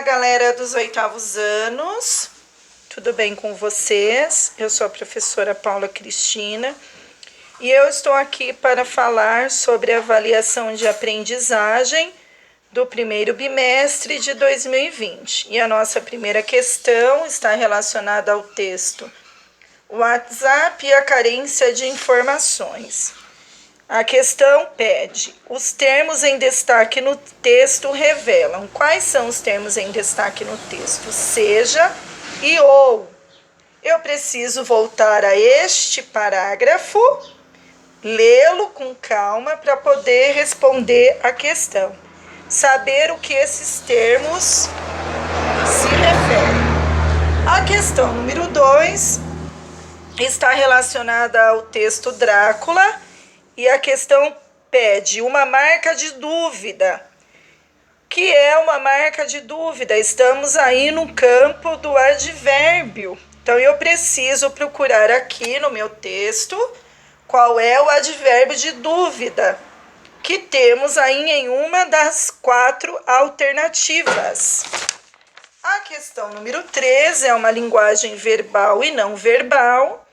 Olá, galera dos oitavos anos, tudo bem com vocês? Eu sou a professora Paula Cristina e eu estou aqui para falar sobre a avaliação de aprendizagem do primeiro bimestre de 2020. E a nossa primeira questão está relacionada ao texto WhatsApp e a carência de informações. A questão pede: os termos em destaque no texto revelam. Quais são os termos em destaque no texto? Seja e ou. Eu preciso voltar a este parágrafo, lê-lo com calma para poder responder a questão. Saber o que esses termos se referem. A questão número 2 está relacionada ao texto Drácula. E a questão pede uma marca de dúvida. Que é uma marca de dúvida? Estamos aí no campo do advérbio. Então, eu preciso procurar aqui no meu texto qual é o advérbio de dúvida que temos aí em uma das 4 alternativas. A questão número 3 é uma linguagem verbal e não verbal.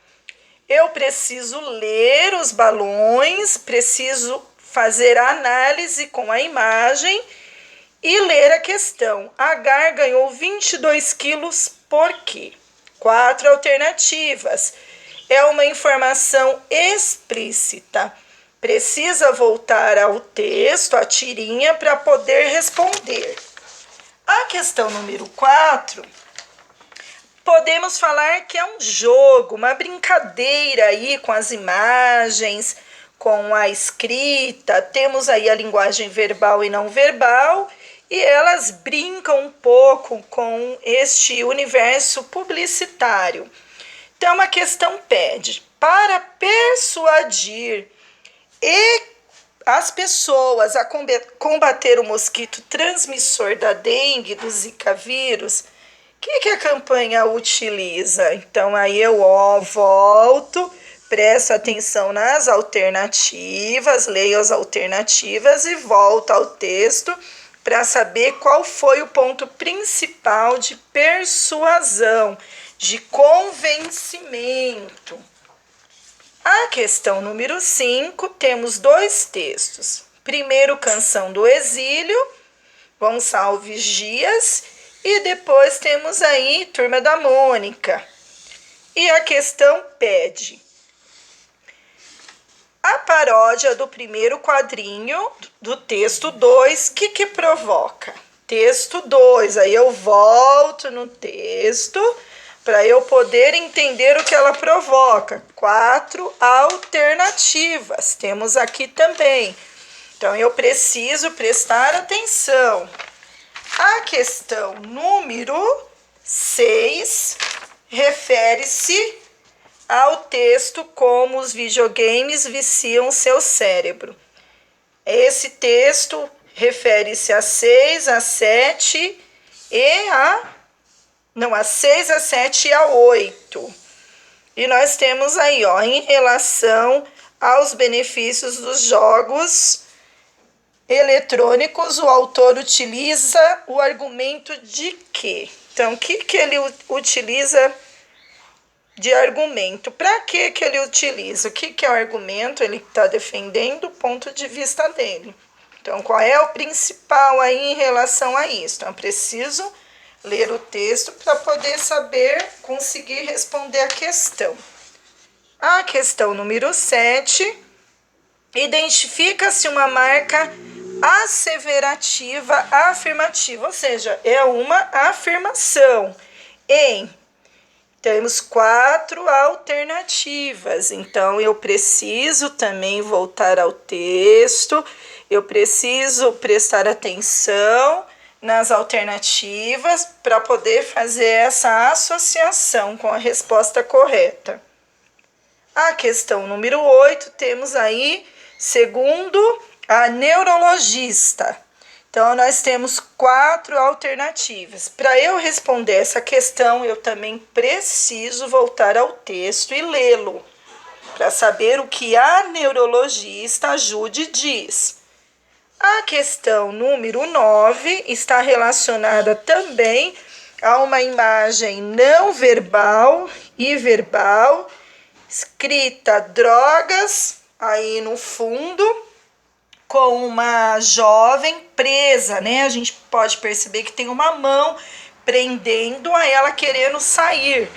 Eu preciso ler os balões, preciso fazer a análise com a imagem e ler a questão. Agar ganhou 22 quilos por quê? 4 alternativas. É uma informação explícita. Precisa voltar ao texto, à tirinha, para poder responder. A questão número 4... podemos falar que é um jogo, uma brincadeira aí com as imagens, com a escrita. Temos aí a linguagem verbal e não verbal, e elas brincam um pouco com este universo publicitário. Então, a questão pede: para persuadir as pessoas a combater o mosquito transmissor da dengue, do Zika vírus, o que a campanha utiliza? Então, aí eu volto, presto atenção nas alternativas, leio as alternativas e volto ao texto para saber qual foi o ponto principal de persuasão, de convencimento. A questão número 5, temos 2 textos. Primeiro, Canção do Exílio, Gonçalves Dias. E depois temos aí Turma da Mônica. E a questão pede: a paródia do primeiro quadrinho do texto 2, que provoca? Texto 2, aí eu volto no texto para eu poder entender o que ela provoca. 4 alternativas, temos aqui também. Então, eu preciso prestar atenção. A questão número 6 refere-se ao texto como os videogames viciam seu cérebro. Esse texto refere-se a 6, a 7 e a 6, a 7 e a 8. E nós temos aí, em relação aos benefícios dos jogos eletrônicos, o autor utiliza o argumento de quê? Então, o que ele utiliza de argumento? Para que ele utiliza? O que é o argumento? Ele está defendendo o ponto de vista dele. Então, qual é o principal aí em relação a isso? Então, eu preciso ler o texto para poder conseguir responder a questão. A questão número 7, identifica-se uma marca asseverativa afirmativa, ou seja, é uma afirmação. Temos 4 alternativas, então eu preciso também voltar ao texto, eu preciso prestar atenção nas alternativas para poder fazer essa associação com a resposta correta. A questão número 8, temos aí, segundo a neurologista. Então, nós temos 4 alternativas. Para eu responder essa questão, eu também preciso voltar ao texto e lê-lo, para saber o que a neurologista Judy diz. A questão número 9 está relacionada também a uma imagem não verbal e verbal, escrita drogas aí no fundo, com uma jovem presa, né? A gente pode perceber que tem uma mão prendendo a ela querendo sair.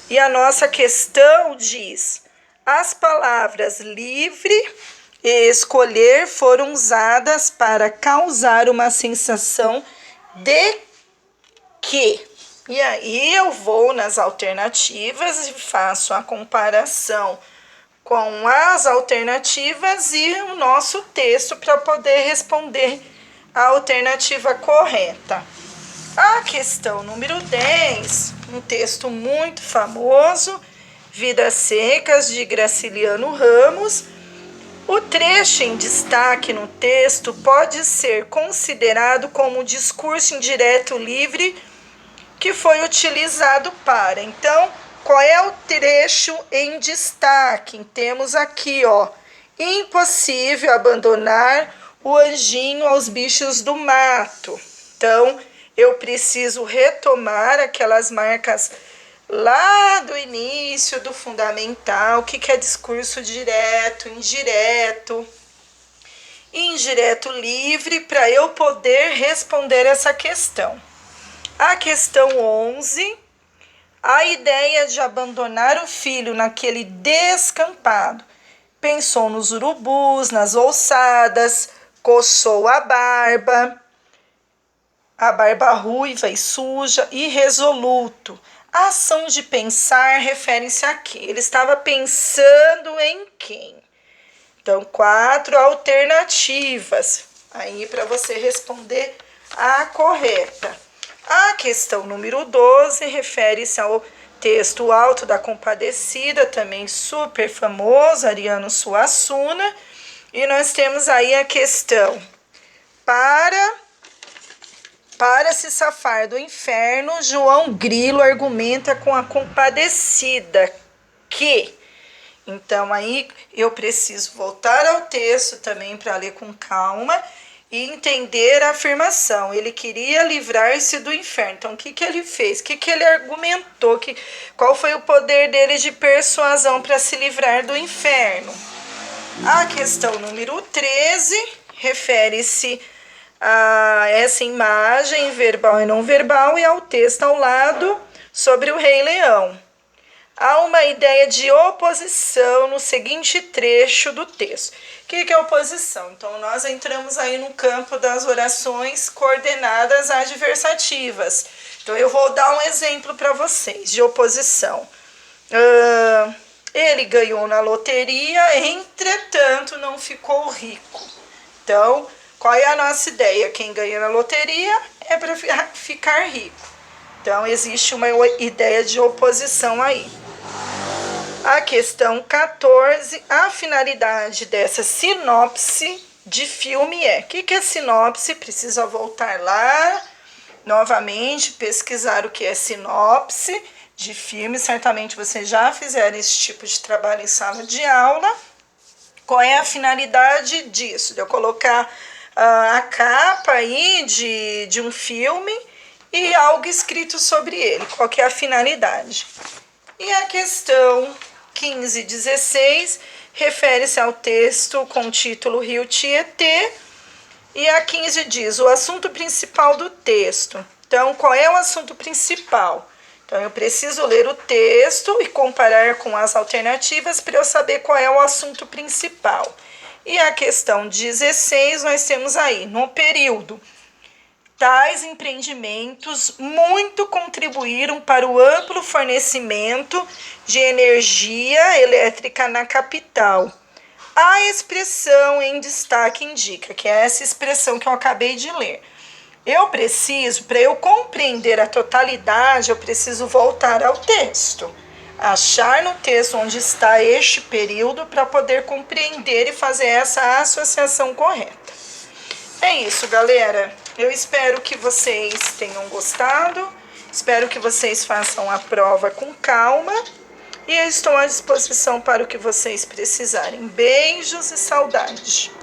E a nossa questão diz: as palavras livre e escolher foram usadas para causar uma sensação de que. E aí eu vou nas alternativas e faço a comparação com as alternativas e o nosso texto para poder responder a alternativa correta. A questão número 10, um texto muito famoso, Vidas Secas, de Graciliano Ramos. O trecho em destaque no texto pode ser considerado como discurso indireto livre que foi utilizado para. Então, qual é o trecho em destaque? Temos aqui, ó, impossível abandonar o anjinho aos bichos do mato. Então, eu preciso retomar aquelas marcas lá do início do fundamental, o que é discurso direto, indireto, indireto livre, para eu poder responder essa questão. A questão 11, a ideia de abandonar o filho naquele descampado. Pensou nos urubus, nas ossadas, coçou a barba ruiva e suja, irresoluto. A ação de pensar refere-se a quê? Ele estava pensando em quem? Então, 4 alternativas aí para você responder a correta. A questão número 12 refere-se ao texto Alto da Compadecida, também super famoso, Ariano Suassuna. E nós temos aí a questão: para se safar do inferno, João Grilo argumenta com a Compadecida que... Então, aí eu preciso voltar ao texto também para ler com calma e entender a afirmação. Ele queria livrar-se do inferno. Então, o que ele fez? O que ele argumentou? Qual foi o poder dele de persuasão para se livrar do inferno? A questão número 13 refere-se a essa imagem verbal e não verbal e ao texto ao lado sobre o Rei Leão. Há uma ideia de oposição no seguinte trecho do texto. O que é oposição? Então, nós entramos aí no campo das orações coordenadas adversativas. Então, eu vou dar um exemplo para vocês de oposição. Ele ganhou na loteria, entretanto, não ficou rico. Então, qual é a nossa ideia? Quem ganha na loteria é para ficar rico. Então, existe uma ideia de oposição aí. A questão 14, a finalidade dessa sinopse de filme é... O que é sinopse? Precisa voltar lá, novamente, pesquisar o que é sinopse de filme. Certamente vocês já fizeram esse tipo de trabalho em sala de aula. Qual é a finalidade disso? De eu colocar a capa aí de um filme e algo escrito sobre ele. Qual que é a finalidade? E a questão 15 e 16 refere-se ao texto com o título Rio Tietê. E a 15 diz o assunto principal do texto. Então, qual é o assunto principal? Então, eu preciso ler o texto e comparar com as alternativas para eu saber qual é o assunto principal. E a questão 16, nós temos aí, no período. Tais empreendimentos muito contribuíram para o amplo fornecimento de energia elétrica na capital. A expressão em destaque indica, que é essa expressão que eu acabei de ler. Para eu compreender a totalidade, eu preciso voltar ao texto. Achar no texto onde está este período para poder compreender e fazer essa associação correta. É isso, galera. Eu espero que vocês tenham gostado. Espero que vocês façam a prova com calma. E eu estou à disposição para o que vocês precisarem. Beijos e saudades.